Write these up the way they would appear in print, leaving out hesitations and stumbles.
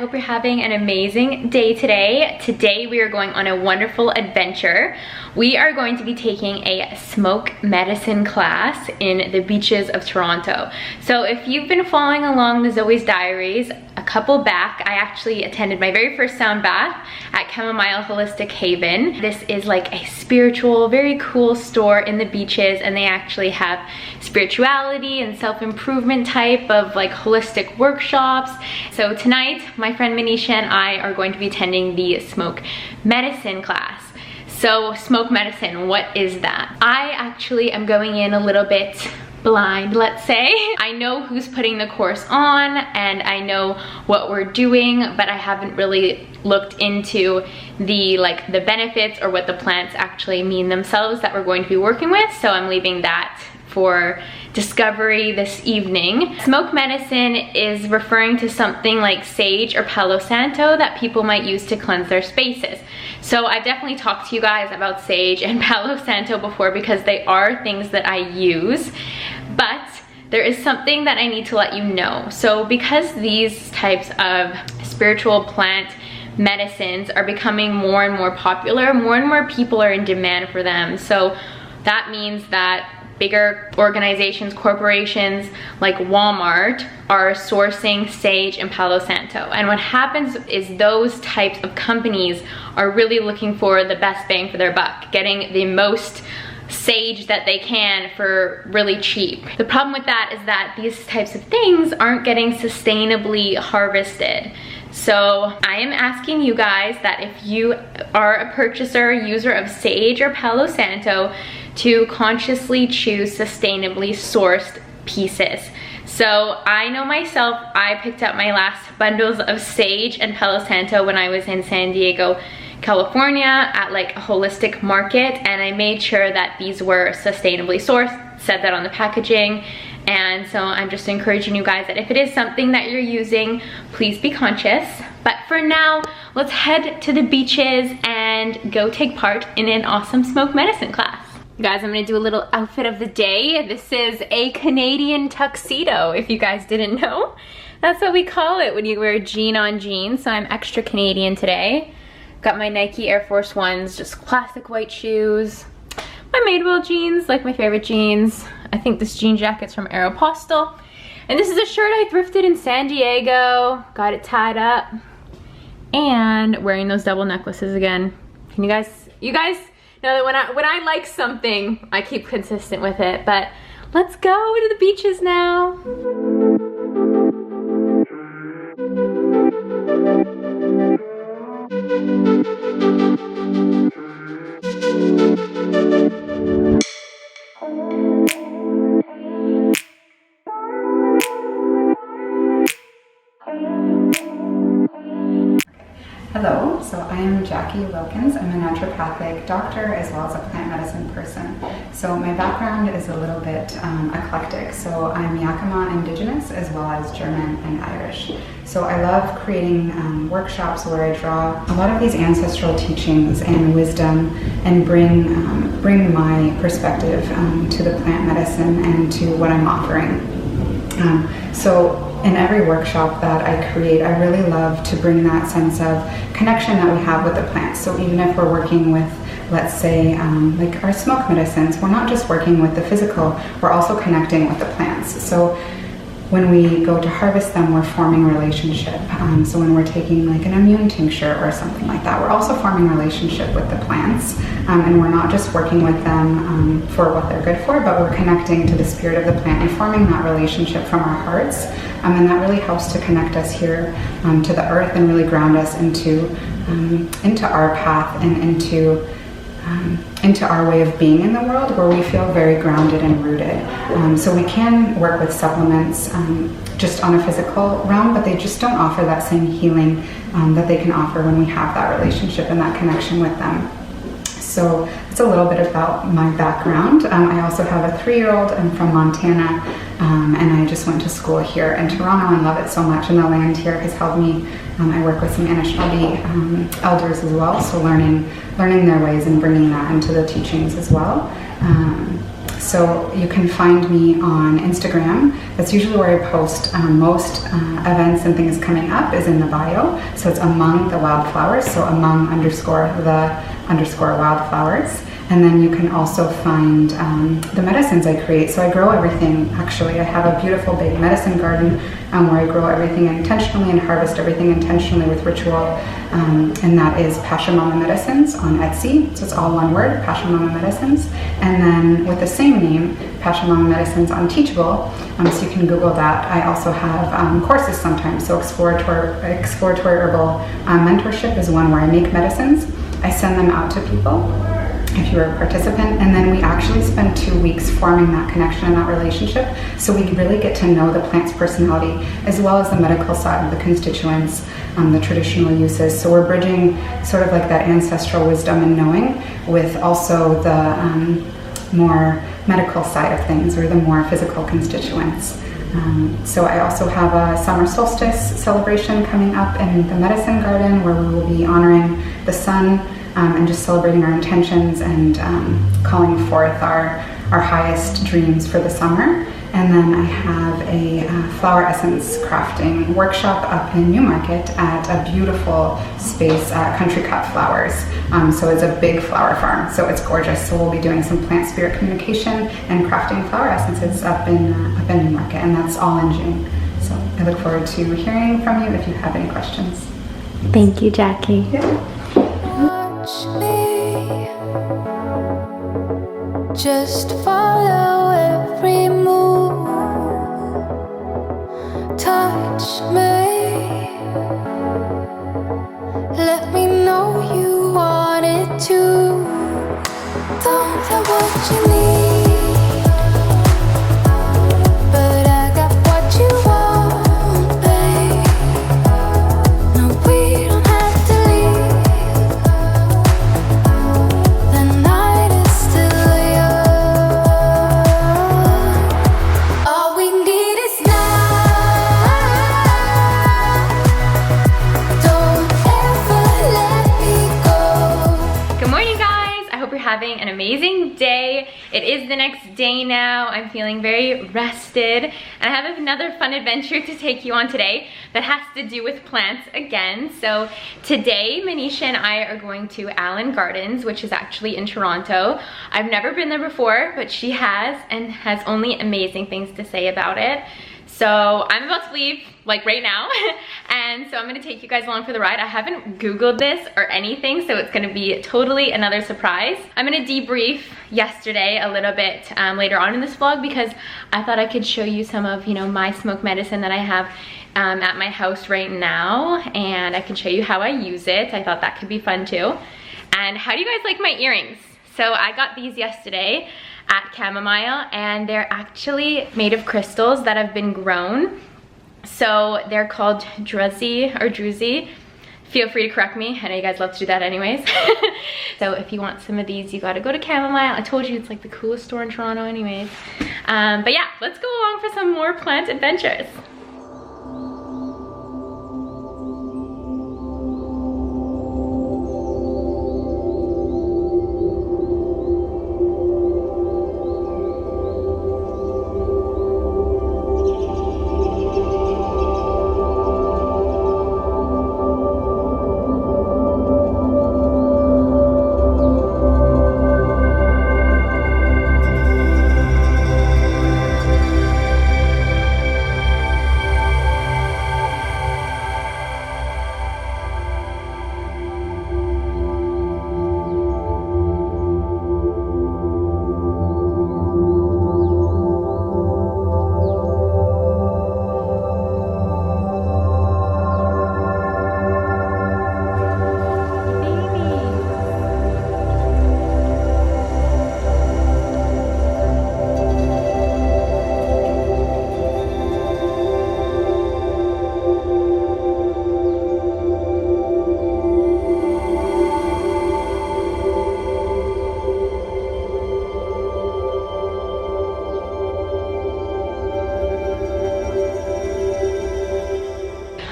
hope you're having an amazing day today. Today we are going on a wonderful adventure. We are going to be taking a smoke medicine class in the beaches of Toronto. So if you've been following along the Zoey's Diaries, a couple back, I actually attended my very first sound bath at Chamomile Holistic Haven. This is like a spiritual, very cool store in the beaches, and they actually have spirituality and self-improvement type of like holistic workshops. So tonight, my friend Manisha and I are going to be attending the smoke medicine class. So smoke medicine, what is that? I actually am going in a little bit blind, let's say. I know who's putting the course on and I know what we're doing, but I haven't really looked into the benefits or what the plants actually mean themselves that we're going to be working with. So I'm leaving that for discovery this evening. Smoke medicine is referring to something like sage or Palo Santo that people might use to cleanse their spaces. So I've definitely talked to you guys about sage and Palo Santo before because they are things that I use, but there is something that I need to let you know. So because these types of spiritual plant medicines are becoming more and more popular, more and more people are in demand for them. So that means that bigger organizations, corporations like Walmart are sourcing sage and Palo Santo. And what happens is those types of companies are really looking for the best bang for their buck, getting the most sage that they can for really cheap. The problem with that is that these types of things aren't getting sustainably harvested. So I am asking you guys that if you are a purchaser, user of sage or Palo Santo, to consciously choose sustainably sourced pieces. So I know myself, I picked up my last bundles of sage and Palo Santo when I was in San Diego, California at like a holistic market, and I made sure that these were sustainably sourced, said that on the packaging. And so I'm just encouraging you guys that if it is something that you're using, please be conscious. But for now, let's head to the beaches and go take part in an awesome smoke medicine class. Guys, I'm gonna do a little outfit of the day. This is a Canadian tuxedo, if you guys didn't know. That's what we call it when you wear jean on jeans, so I'm extra Canadian today. Got my Nike Air Force Ones, just classic white shoes. My Madewell jeans, like my favorite jeans. I think this jean jacket's from Aeropostale. And this is a shirt I thrifted in San Diego. Got it tied up. And wearing those double necklaces again. Can you guys know that when I like something, I keep consistent with it. But let's go to the beaches now. Hello, so I am Jackie Wilkins. I'm a naturopathic doctor as well as a plant medicine person. So my background is a little bit eclectic. So I'm Yakima Indigenous as well as German and Irish. So I love creating workshops where I draw a lot of these ancestral teachings and wisdom and bring my perspective to the plant medicine and to what I'm offering. So in every workshop that I create, I really love to bring that sense of connection that we have with the plants. So even if we're working with, let's say, like our smoke medicines, we're not just working with the physical, we're also connecting with the plants. So when we go to harvest them, we're forming a relationship. So when we're taking like an immune tincture or something like that, we're also forming a relationship with the plants. And we're not just working with them for what they're good for, but we're connecting to the spirit of the plant and forming that relationship from our hearts. And that really helps to connect us here to the earth and really ground us into our path and into our way of being in the world, where we feel very grounded and rooted. So we can work with supplements just on a physical realm, but they just don't offer that same healing that they can offer when we have that relationship and that connection with them. So it's a little bit about my background. I also have a 3-year-old. I'm from Montana, and I just went to school here in Toronto and love it so much, and the land here has helped me. I work with some Anishinaabe elders as well, so learning their ways and bringing that into the teachings as well. So you can find me on Instagram. That's usually where I post most events and things coming up is in the bio. So it's Among the Wildflowers, so among underscore the underscore wildflowers. And then you can also find the medicines I create. So I grow everything, actually. I have a beautiful big medicine garden where I grow everything intentionally and harvest everything intentionally with ritual. And that is Pachamama Medicines on Etsy. So it's all one word, Pachamama Medicines. And then with the same name, Pachamama Medicines on Teachable. So you can Google that. I also have courses sometimes. So exploratory herbal mentorship is one where I make medicines. I send them out to people if you're a participant, and then we actually spend 2 weeks forming that connection and that relationship, so we really get to know the plant's personality as well as the medical side of the constituents, the traditional uses. So we're bridging sort of like that ancestral wisdom and knowing with also the more medical side of things, or the more physical constituents. So I also have a summer solstice celebration coming up in the medicine garden where we will be honoring the sun and just celebrating our intentions and calling forth our highest dreams for the summer. And then I have a flower essence crafting workshop up in Newmarket at a beautiful space, Country Cut Flowers. So it's a big flower farm, so it's gorgeous. So we'll be doing some plant spirit communication and crafting flower essences up in Newmarket, and that's all in June. So I look forward to hearing from you if you have any questions. Thank you, Jackie. Yeah. Me, just follow every move. Touch me, let me know you want it too. Don't know what you need, but I got what you want, babe. No, we don't have to leave. Having an amazing day. It is the next day now. I'm feeling very rested, and I have another fun adventure to take you on today that has to do with plants again. So today Manisha and I are going to Allan Gardens, which is actually in Toronto. I've never been there before, but she has, and has only amazing things to say about it. So I'm about to leave, like right now, and so I'm gonna take you guys along for the ride. I haven't Googled this or anything, so it's gonna be totally another surprise. I'm gonna debrief yesterday a little bit later on in this vlog, because I thought I could show you some of, my smoke medicine that I have at my house right now, and I can show you how I use it. I thought that could be fun too. And how do you guys like my earrings? So I got these yesterday at Chamomile, and they're actually made of crystals that have been grown. So they're called druzy. Feel free to correct me. I know you guys love to do that anyways. So if you want some of these, you gotta go to Chamomile. I told you it's like the coolest store in Toronto anyways. But yeah, let's go along for some more plant adventures.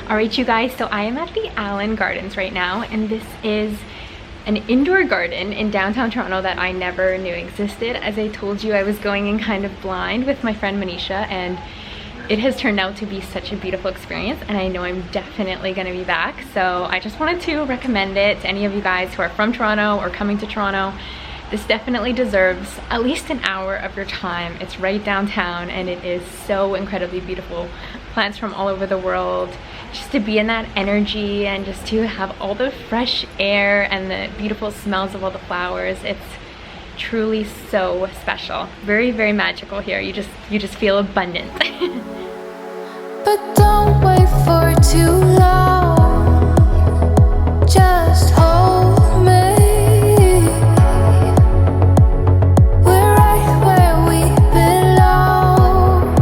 All right, you guys, so I am at the Allan Gardens right now, and this is an indoor garden in downtown Toronto that I never knew existed. As I told you, I was going in kind of blind with my friend Manisha, and it has turned out to be such a beautiful experience, and I know I'm definitely gonna be back. So I just wanted to recommend it to any of you guys who are from Toronto or coming to Toronto. This definitely deserves at least an hour of your time. It's right downtown and it is so incredibly beautiful. Plants from all over the world. Just to be in that energy and just to have all the fresh air and the beautiful smells of all the flowers. It's truly so special. Very, very magical here. You just feel abundant. But don't wait for too long. Just hold me. We're right where we belong.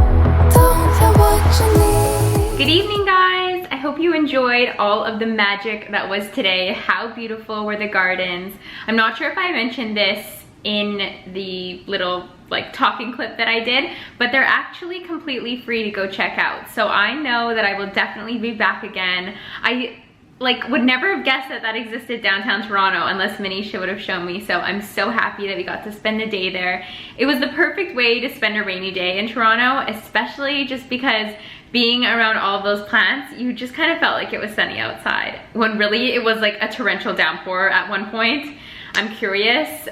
Don't know what you need. Good evening, guys. I hope you enjoyed all of the magic that was today. How beautiful were the gardens? I'm not sure if I mentioned this in the little like talking clip that I did, but they're actually completely free to go check out. So I know that I will definitely be back again. I would never have guessed that existed downtown Toronto unless Manisha would have shown me. So I'm so happy that we got to spend the day there. It was the perfect way to spend a rainy day in Toronto, especially just because being around all those plants, you just kind of felt like it was sunny outside, when really it was like a torrential downpour at one point. I'm curious,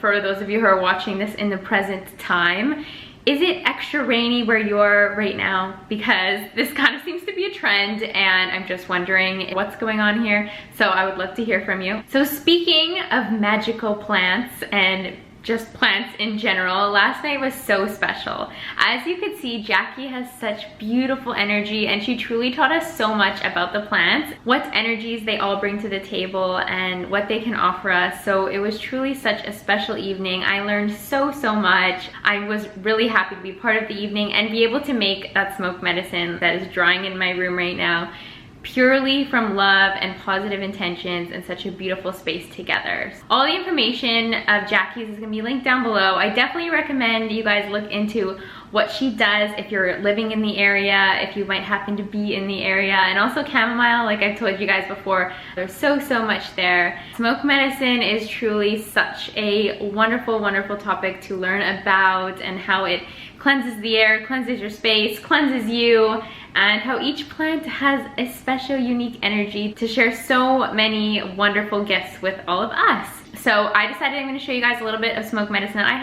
for those of you who are watching this in the present time, is it extra rainy where you're right now? Because this kind of seems to be a trend and I'm just wondering what's going on here. So I would love to hear from you. So speaking of magical plants and just plants in general, last night was so special. As you could see, Jackie has such beautiful energy and she truly taught us so much about the plants, what energies they all bring to the table and what they can offer us. So it was truly such a special evening. I learned so much. I was really happy to be part of the evening and be able to make that smoke medicine that is drying in my room right now, purely from love and positive intentions and such a beautiful space together. All the information of Jackie's is gonna be linked down below. I definitely recommend you guys look into what she does if you're living in the area, if you might happen to be in the area, and also chamomile, like I've told you guys before, there's so much there. Smoke medicine is truly such a wonderful topic to learn about, and how it cleanses the air, cleanses your space, cleanses you, and how each plant has a special unique energy to share so many wonderful gifts with all of us. So I decided I'm going to show you guys a little bit of smoke medicine that I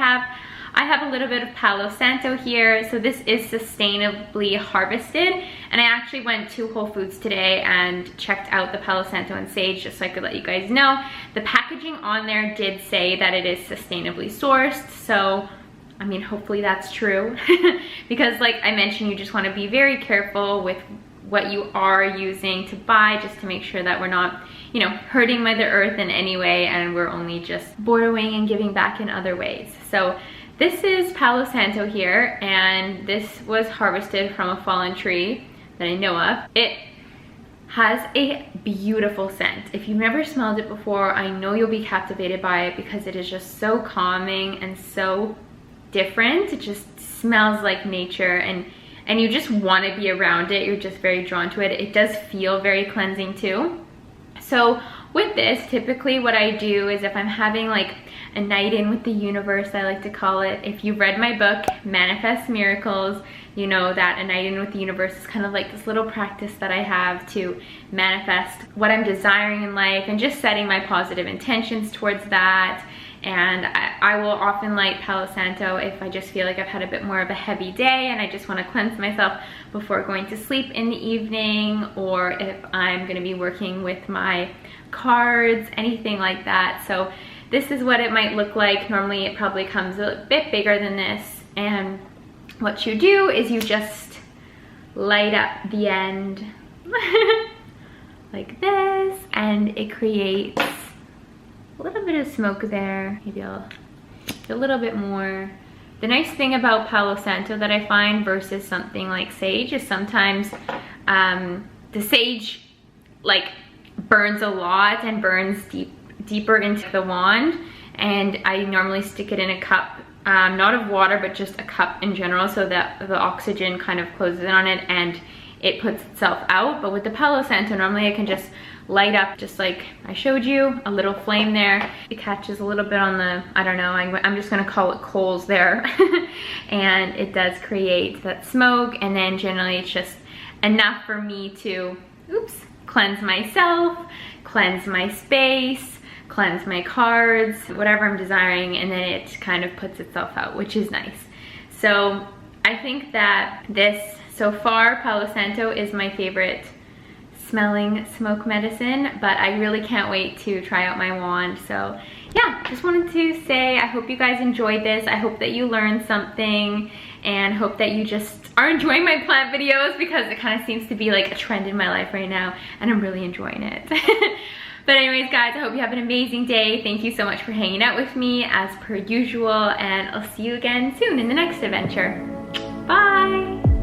have a little bit of Palo Santo here. So this is sustainably harvested, and I actually went to Whole Foods today and checked out the Palo Santo and sage just so I could let you guys know. The packaging on there did say that it is sustainably sourced, so I mean, hopefully that's true. Because like I mentioned, you just want to be very careful with what you are using to buy, just to make sure that we're not, you know, hurting Mother Earth in any way, and we're only just borrowing and giving back in other ways. So this is Palo Santo here, and this was harvested from a fallen tree that I know of. It has a beautiful scent. If you've never smelled it before, I know you'll be captivated by it because it is just so calming and so different. It just smells like nature, and you just want to be around it. You're just very drawn to it. It does feel very cleansing too. So with this, typically what I do is if I'm having like a night in with the universe, I like to call it. If you've read my book, Manifest Miracles, you know that a night in with the universe is kind of like this little practice that I have to manifest what I'm desiring in life and just setting my positive intentions towards that. And I will often light Palo Santo if I just feel like I've had a bit more of a heavy day and I just want to cleanse myself before going to sleep in the evening, or if I'm going to be working with my cards, anything like that. So this is what it might look like. Normally it probably comes a bit bigger than this, and what you do is you just light up the end like this, and it creates a little bit of smoke there, maybe a little bit more. The nice thing about Palo Santo that I find versus something like sage is sometimes the sage like burns a lot and burns deeper into the wand, and I normally stick it in a cup, not of water but just a cup in general, so that the oxygen kind of closes in on it and it puts itself out. But with the Palo Santo, normally I can just light up just like I showed you, a little flame there. It catches a little bit on the, I don't know, I'm just gonna call it coals there. And it does create that smoke, and then generally it's just enough for me to, oops, cleanse myself, cleanse my space, cleanse my cards, whatever I'm desiring, and then it kind of puts itself out, which is nice. So I think that this, so far, Palo Santo is my favorite smelling smoke medicine, but I really can't wait to try out my wand. So yeah, just wanted to say I hope you guys enjoyed this. I hope that you learned something, and hope that you just are enjoying my plant videos, because it kind of seems to be like a trend in my life right now, and I'm really enjoying it. But anyways, guys, I hope you have an amazing day. Thank you so much for hanging out with me as per usual, and I'll see you again soon in the next adventure. Bye!